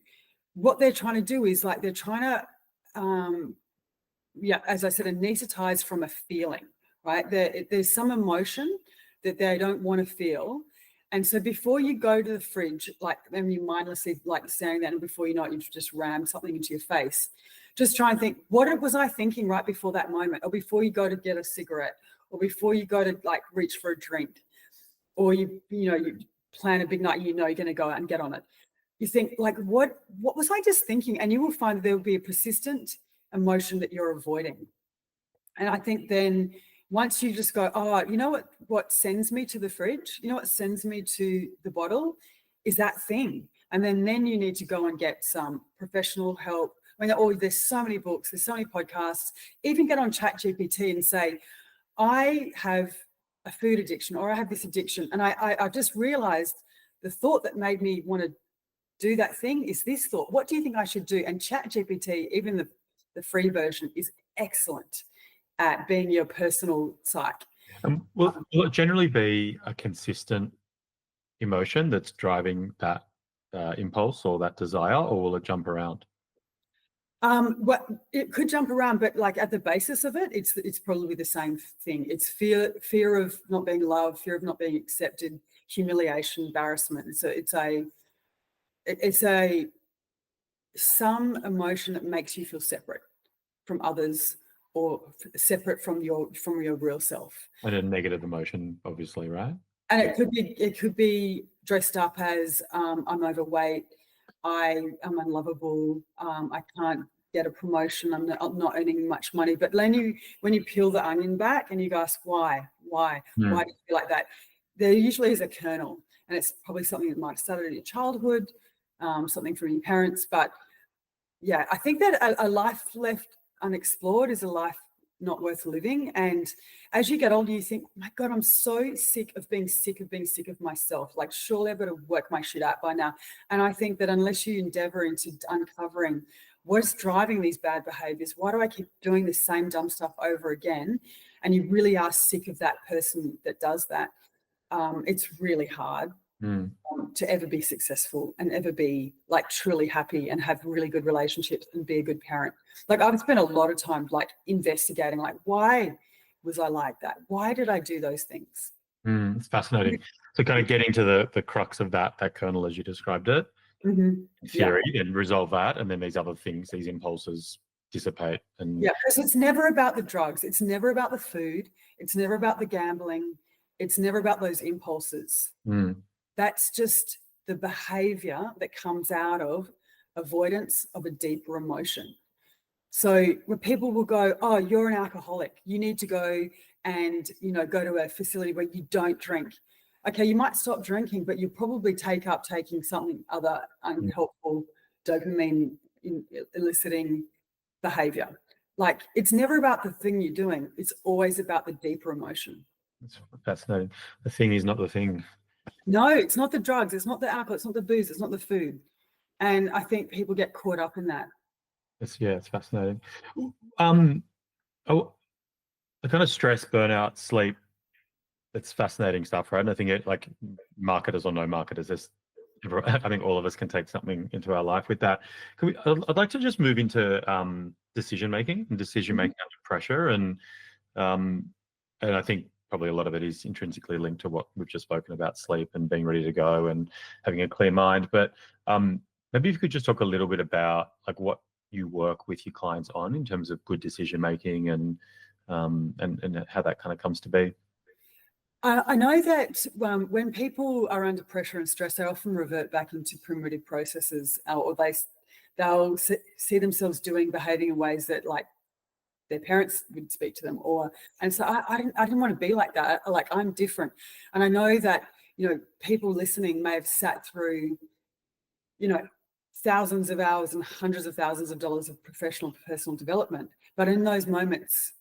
what they're trying to do is like they're trying to as I said, anesthetize from a feeling, right? There's some emotion that they don't want to feel. And so before you go to the fridge, like, and you mindlessly like saying that, and before you know it, you've just rammed something into your face, just try and think, what was I thinking right before that moment? Or before you go to get a cigarette, or before you go to like reach for a drink, or you plan a big night, you're going to go out and get on it. You think, like, what was I just thinking? And you will find that there will be a persistent emotion that you're avoiding. And I think then once you just go, oh, you know what sends me to the fridge? You know what sends me to the bottle is that thing. And then you need to go and get some professional help. I mean, there's so many books, there's so many podcasts. Even get on ChatGPT and say, I have a food addiction, or I have this addiction. And I just realized the thought that made me want to do that thing is this thought. What do you think I should do? And ChatGPT, even the free version, is excellent at being your personal psych. Will it generally be a consistent emotion that's driving that impulse or that desire, or will it jump around? It could jump around, but like at the basis of it, it's probably the same thing. It's fear of not being loved, fear of not being accepted, humiliation, embarrassment. So it's some emotion that makes you feel separate from others, or separate from your real self. And a negative emotion, obviously, right? And it could be dressed up as I'm overweight, I am unlovable, I can't get a promotion, I'm not earning much money. But when you peel the onion back and you ask why do you feel like that, there usually is a kernel, and it's probably something that might have started in your childhood, something from your parents. But yeah, I think that a life left unexplored is a life not worth living. And as you get older, you think, my God, I'm so sick of being sick of myself. Like, surely I've got to work my shit out by now. And I think that unless you endeavor into uncovering what's driving these bad behaviors, why do I keep doing the same dumb stuff over again? And you really are sick of that person that does that. it's really hard Mm. to ever be successful and ever be like truly happy and have really good relationships and be a good parent. Like I've spent a lot of time like investigating, like, why was I like that? Why did I do those things? It's fascinating. So kind of getting to the crux of that kernel as you described it, in Yeah. theory, and resolve that, and then these other things, these impulses dissipate. And Yeah, because it's never about the drugs. It's never about the food. It's never about the gambling. It's never about those impulses. Mm. That's just the behavior that comes out of avoidance of a deeper emotion. So when people will go, oh, you're an alcoholic, you need to go and, go to a facility where you don't drink. Okay, you might stop drinking, but you'll probably take up taking something other unhelpful, dopamine eliciting behavior. Like it's never about the thing you're doing. It's always about the deeper emotion. It's fascinating. The thing is not the thing. No, it's not the drugs. It's not the alcohol. It's not the booze. It's not the food. And I think people get caught up in that. It's fascinating. Oh, the kind of stress, burnout, sleep. It's fascinating stuff, right? And I think it, like marketers or no marketers, I think all of us can take something into our life with that. I'd like to just move into decision making and decision making under pressure, and I think probably a lot of it is intrinsically linked to what we've just spoken about: sleep and being ready to go and having a clear mind. But maybe if you could just talk a little bit about like what you work with your clients on in terms of good decision making and how that kind of comes to be. I know that when people are under pressure and stress, they often revert back into primitive processes, or they'll see themselves behaving in ways that like their parents would speak to them, and so I didn't want to be like that. Like I'm different, and I know that people listening may have sat through thousands of hours and hundreds of thousands of dollars of professional personal development, but in those moments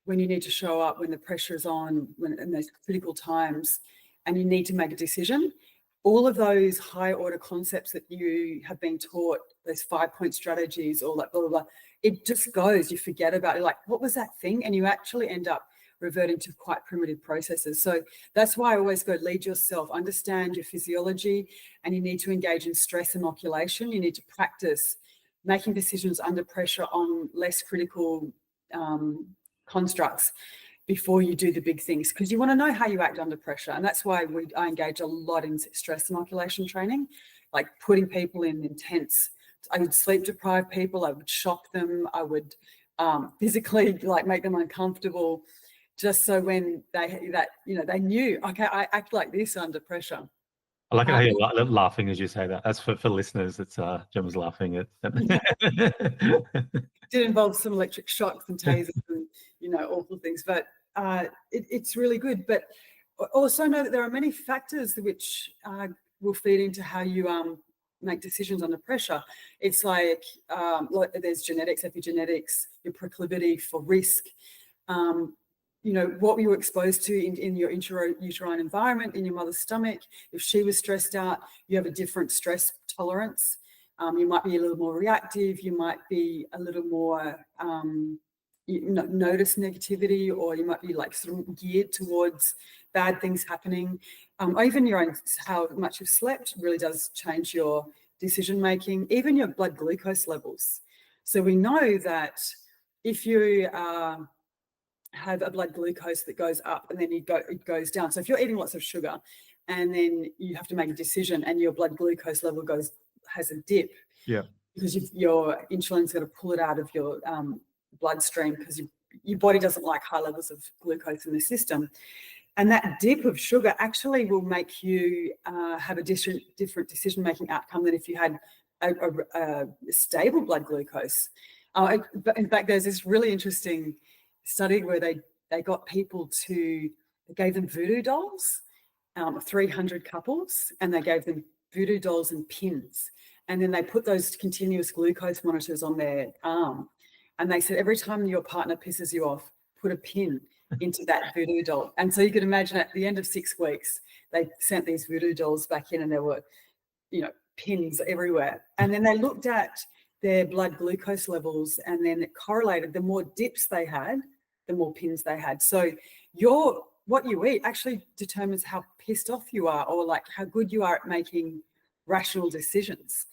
when you need to show up, when the pressure is on, when in those critical times, and you need to make a decision, all of those high order concepts that you have been taught, those 5-point strategies, all that blah, blah, blah, it just goes, you forget about it. Like, what was that thing? And you actually end up reverting to quite primitive processes. So that's why I always go lead yourself, understand your physiology, and you need to engage in stress inoculation. You need to practice making decisions under pressure on less critical constructs before you do the big things, because you want to know how you act under pressure. And that's why I engage a lot in stress inoculation training, like putting people in intense, I would sleep deprive people, I would shock them, I would physically like make them uncomfortable, just so when they knew, okay, I act like this under pressure. I like it how you're laughing as you say that. That's for listeners. It's Gemma's laughing at. Did involve some electric shocks and tasers and awful things, but it's really good. But also know that there are many factors which will feed into how you make decisions under pressure. It's like there's genetics, epigenetics, your proclivity for risk. What were you exposed to in your uterine environment, in your mother's stomach. If she was stressed out, you have a different stress tolerance. You might be a little more reactive. You might be a little more notice negativity, or you might be like sort of geared towards bad things happening. Even your own, how much you've slept really does change your decision making, even your blood glucose levels. So we know that if you have a blood glucose that goes up and then it goes down. So if you're eating lots of sugar and then you have to make a decision and your blood glucose level has a dip, because your insulin's got to pull it out of your bloodstream, because your body doesn't like high levels of glucose in the system. And that dip of sugar actually will make you have a different decision-making outcome than if you had a stable blood glucose. But in fact, there's this really interesting study where they got people they gave them voodoo dolls, 300 couples, and they gave them voodoo dolls and pins. And then they put those continuous glucose monitors on their arm. And they said, every time your partner pisses you off, put a pin into that voodoo doll. And so you could imagine at the end of 6 weeks, they sent these voodoo dolls back in and there were, pins everywhere. And then they looked at their blood glucose levels, and then it correlated. The more dips they had, the more pins they had. So your what you eat actually determines how pissed off you are, or like how good you are at making rational decisions.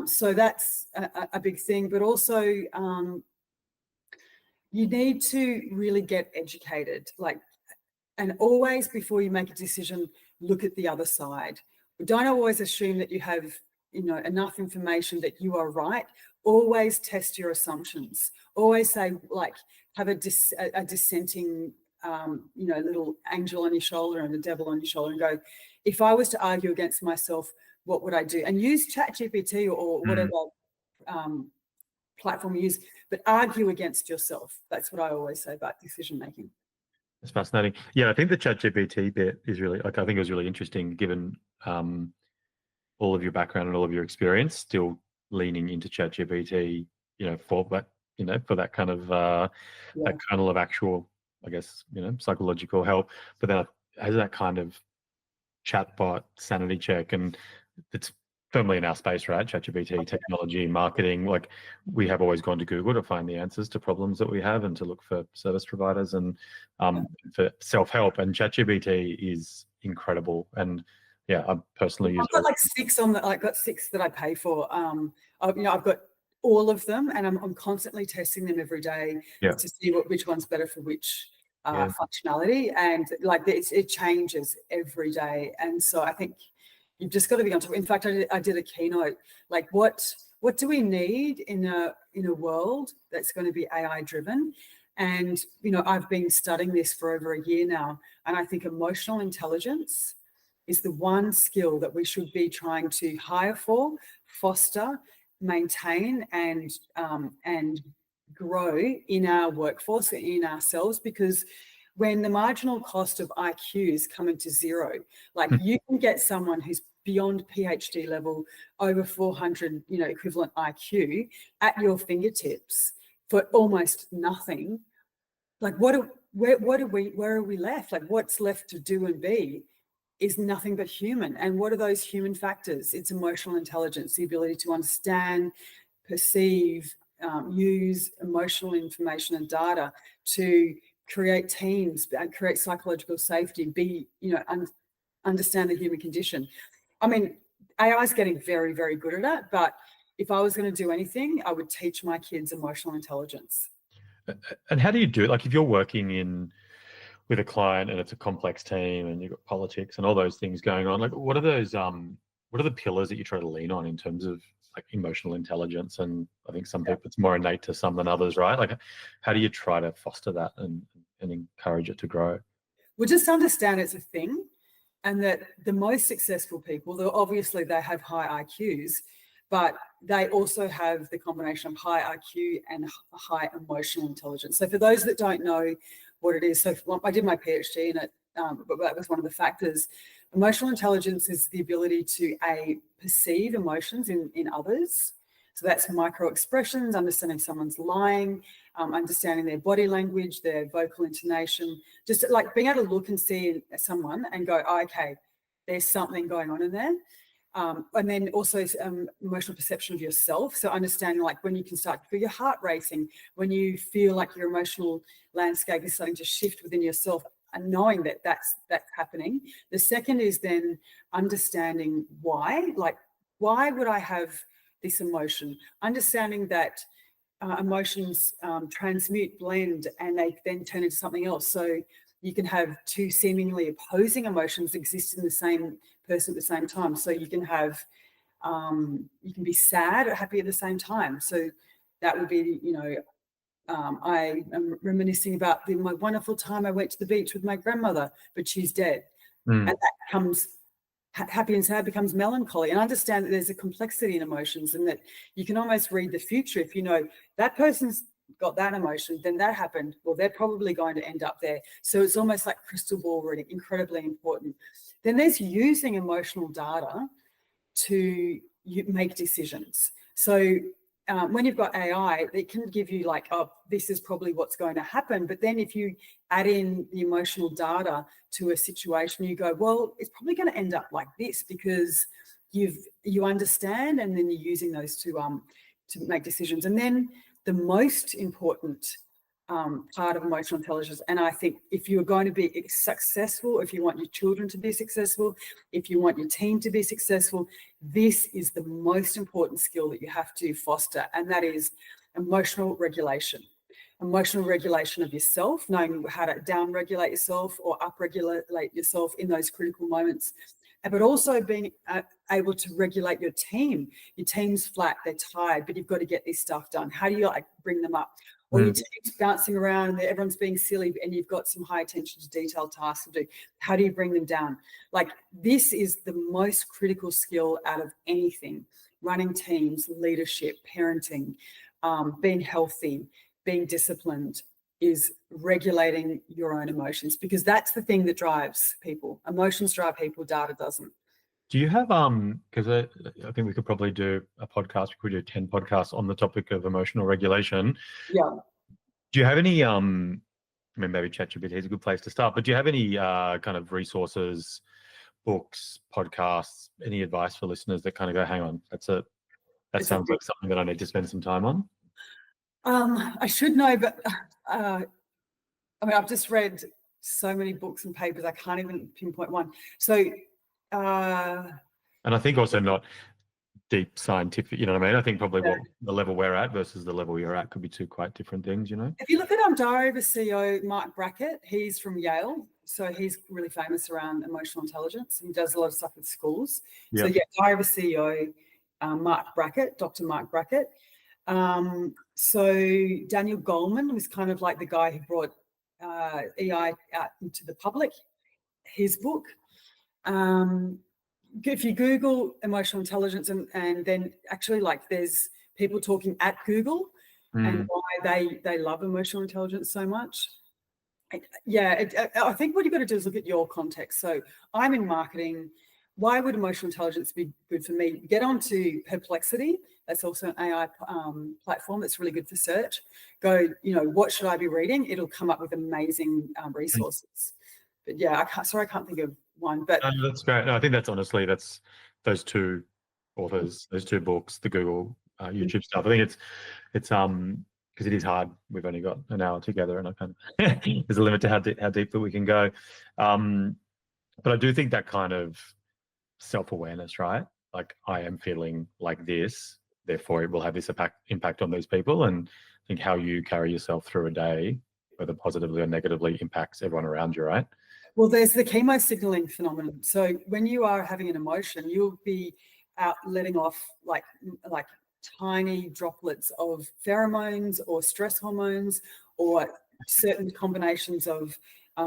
So that's a big thing. But also, you need to really get educated, like, and always before you make a decision, look at the other side. Don't always assume that you have, enough information that you are right. Always test your assumptions. Always say, like, have a dissenting, little angel on your shoulder and a devil on your shoulder, and go, if I was to argue against myself, what would I do? And use ChatGPT or whatever platform you use, but argue against yourself. That's what I always say about decision making. It's fascinating. Yeah, I think the ChatGPT bit is really, like, I think it was really interesting given all of your background and all of your experience, still leaning into ChatGPT, for that, for that kind of that kernel of actual, I guess, psychological help. But then as that kind of chatbot sanity check, and it's firmly in our space, right? ChatGPT, technology, marketing, like we have always gone to Google to find the answers to problems that we have and to look for service providers and for self-help. And ChatGPT is incredible. And yeah, I personally use. I've got like 6 on the. I've got 6 that I pay for. I've got all of them, and I'm constantly testing them every day to see which one's better for which functionality. And like it changes every day. And so I think you've just got to be on top. In fact, I did a keynote, like what do we need in a world that's going to be AI driven? And I've been studying this for over a year now, and I think emotional intelligence is the one skill that we should be trying to hire for, foster, maintain, and grow in our workforce, in ourselves, because when the marginal cost of IQ is coming to zero, like you can get someone who's beyond PhD level, over 400, equivalent IQ at your fingertips for almost nothing. Like where are we left? Like what's left to do and be is nothing but human. And what are those human factors? It's emotional intelligence, the ability to understand, perceive, use emotional information and data to create teams and create psychological safety, understand the human condition. I mean, AI is getting very, very good at it, but if I was going to do anything, I would teach my kids emotional intelligence. And how do you do it? Like if you're working with a client and it's a complex team and you've got politics and all those things going on, like what are the pillars that you try to lean on in terms of like emotional intelligence? And I think some people, it's more innate to some than others, right? Like how do you try to foster that and encourage it to grow? Well, just understand it's a thing, and that the most successful people, though obviously they have high IQs, but they also have the combination of high IQ and high emotional intelligence. So for those that don't know what it is, so I did my PhD in it, but that was one of the factors. Emotional intelligence is the ability to perceive emotions in others. So that's micro expressions, understanding someone's lying, understanding their body language, their vocal intonation, just like being able to look and see someone and go, oh, okay, there's something going on in there. And then also emotional perception of yourself. So understanding like when you can start to feel your heart racing, when you feel like your emotional landscape is starting to shift within yourself, and knowing that that's happening. The second is then understanding why, like why would I have this emotion? Understanding that emotions transmute, blend, and they then turn into something else. So you can have 2 seemingly opposing emotions exist in the same person at the same time. So you can have, you can be sad or happy at the same time. So that would be, I am reminiscing about my wonderful time I went to the beach with my grandmother, but she's dead. And that becomes happy and sad becomes melancholy. And understand that there's a complexity in emotions, and that you can almost read the future. If you know that person's got that emotion, then that happened, well, they're probably going to end up there. So it's almost like crystal ball reading, incredibly important. Then there's using emotional data to make decisions. So when you've got AI, it can give you like, oh, this is probably what's going to happen. But then if you add in the emotional data to a situation, you go, well, it's probably going to end up like this, because you understand, and then you're using those to make decisions. And then the most important part of emotional intelligence. And I think if you're going to be successful, if you want your children to be successful, if you want your team to be successful, this is the most important skill that you have to foster, and that is emotional regulation. Emotional regulation of yourself, knowing how to down-regulate yourself or up-regulate yourself in those critical moments, but also being able to regulate your team. Your team's flat, they're tired, but you've got to get this stuff done. How do you bring them up? Or your team's bouncing around, everyone's being silly, and you've got some high attention to detail tasks to do. How do you bring them down? This is the most critical skill out of anything: running teams, leadership, parenting, being healthy, being disciplined, is regulating your own emotions, because that's the thing that drives people. Emotions drive people, data doesn't. Do you have, because I think we could probably do a podcast, we could do 10 podcasts on the topic of emotional regulation. Yeah. Do you have any, I mean, maybe ChatGPT is a good place to start, but do you have any kind of resources, books, podcasts, any advice for listeners that kind of go, hang on, that sounds like something that I need to spend some time on? I should know, but I mean, I've just read so many books and papers, I can't even pinpoint one. So, and I think also not deep scientific, you know what I mean? I think probably what the level we're at versus the level you're at could be two quite different things, you know? If you look at Diary of a CEO, Mark Brackett, he's from Yale. So he's really famous around emotional intelligence. He does a lot of stuff with schools. Yep. So yeah, Diary of a CEO, Mark Brackett, Dr. Mark Brackett. So Daniel Goleman was kind of like the guy who brought EI out into the public. His book. If you Google emotional intelligence and then actually there's people talking at Google and why they love emotional intelligence so much. I think what you've got to do is look at your context. So I'm in marketing. Why would emotional intelligence be good for me? Get onto Perplexity. That's also an AI platform that's really good for search. Go, what should I be reading? It'll come up with amazing resources. But yeah, I can't think of one. But that's great. No, I think that's those two authors, those two books, the Google, YouTube stuff. I think it's because it is hard. We've only got an hour together, and I kind of there's a limit to how deep that we can go. But I do think that kind of self-awareness, right? Like, I am feeling like this, therefore it will have this impact on these people, and I think how you carry yourself through a day, whether positively or negatively, impacts everyone around you, right? Well, there's the chemo signaling phenomenon. So when you are having an emotion, you'll be out letting off like tiny droplets of pheromones or stress hormones or certain combinations of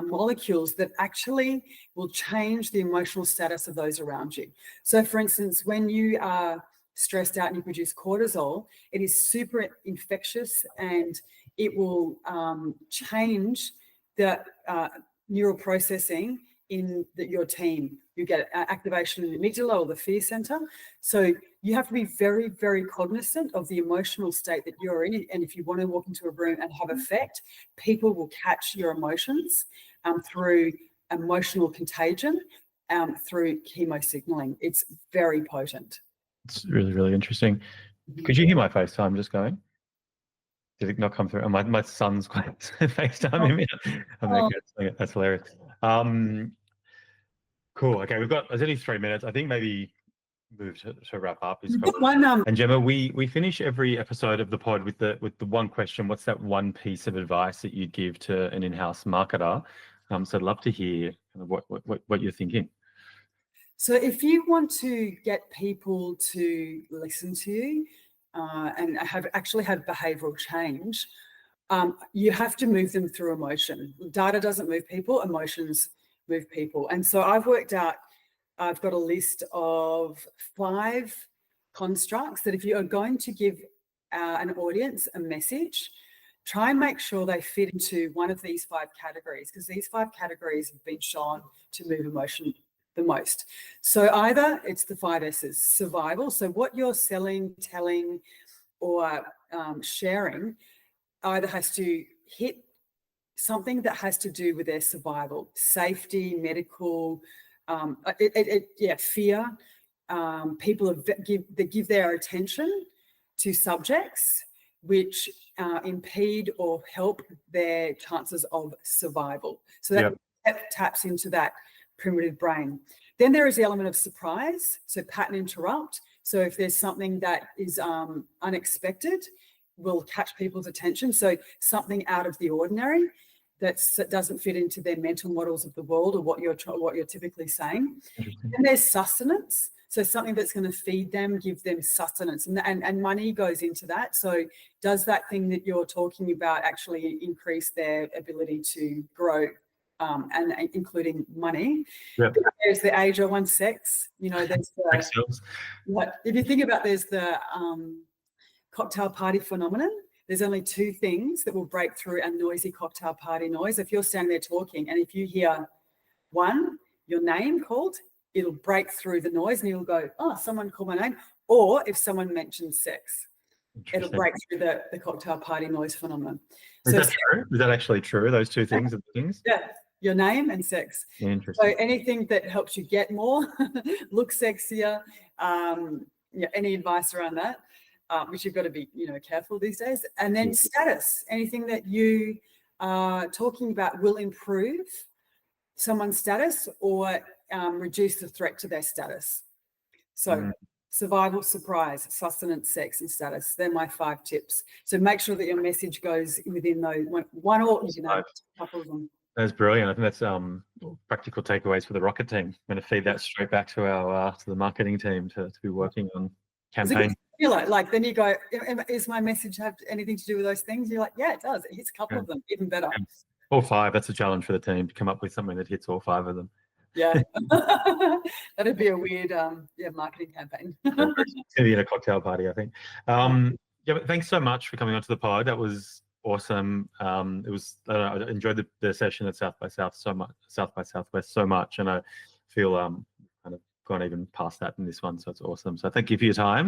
molecules that actually will change the emotional status of those around you. So for instance, when you are stressed out and you produce cortisol, it is super infectious, and it will change the neural processing in your team. You get activation in the amygdala or the fear center. So you have to be very, very cognizant of the emotional state that you're in. And if you want to walk into a room and have effect, people will catch your emotions through emotional contagion, through chemo signaling. It's very potent. It's really, really interesting. Could you hear my FaceTime just going? Did it not come through? My son's quite FaceTiming me. That's hilarious. Cool. Okay, there's only 3 minutes. I think maybe move to wrap up. And Jemma, we finish every episode of the pod with the one question. What's that one piece of advice that you'd give to an in-house marketer? So I'd love to hear kind of what you're thinking. So if you want to get people to listen to you and have behavioral change, you have to move them through emotion. Data doesn't move people, emotions move people. And so I've got a list of 5 constructs that if you are going to give an audience a message, try and make sure they fit into one of these 5 categories, because these 5 categories have been shown to move emotion the most. So either it's the 5 S's: survival. So what you're selling, telling, or sharing either has to hit something that has to do with their survival, safety, medical, fear. People that give their attention to subjects which impede or help their chances of survival. So that taps into that primitive brain. Then there is the element of surprise, so pattern interrupt. So if there's something that is unexpected, will catch people's attention. So something out of the ordinary that doesn't fit into their mental models of the world or what you're typically saying. And there's sustenance. So something that's going to feed them, give them sustenance, and money goes into that. So does that thing that you're talking about actually increase their ability to grow, and including money? Yep. There's the age of one sex. You know, there's if you think about, there's the cocktail party phenomenon. There's only two things that will break through a noisy cocktail party noise. If you're standing there talking, and if you hear one, your name called, it'll break through the noise and you'll go, oh, someone called my name. Or if someone mentions sex, it'll break through the cocktail party noise phenomenon. Is that true? Is that actually true? Those two things are the things? Yeah, your name and sex. Interesting. So anything that helps you get more, look sexier, any advice around that, which you've got to be, careful these days. And then status, anything that you are talking about will improve someone's status or reduce the threat to their status. So survival, surprise, sustenance, sex, and status. They're my 5 tips. So make sure that your message goes within those one or a couple of them. That's brilliant. I think that's practical takeaways for the Rocket team. I'm going to feed that straight back to our to the marketing team to be working on campaign. Like then you go, is my message have anything to do with those things? You're like, yeah, it does. It hits a couple of them, even better. All 5. That's a challenge for the team to come up with something that hits all 5 of them. Yeah, that'd be a weird marketing campaign. It's going to be in a cocktail party, I think. But thanks so much for coming onto the pod. That was awesome. It was I enjoyed the session at South by Southwest so much, and I feel kind of gone even past that in this one. So it's awesome. So thank you for your time.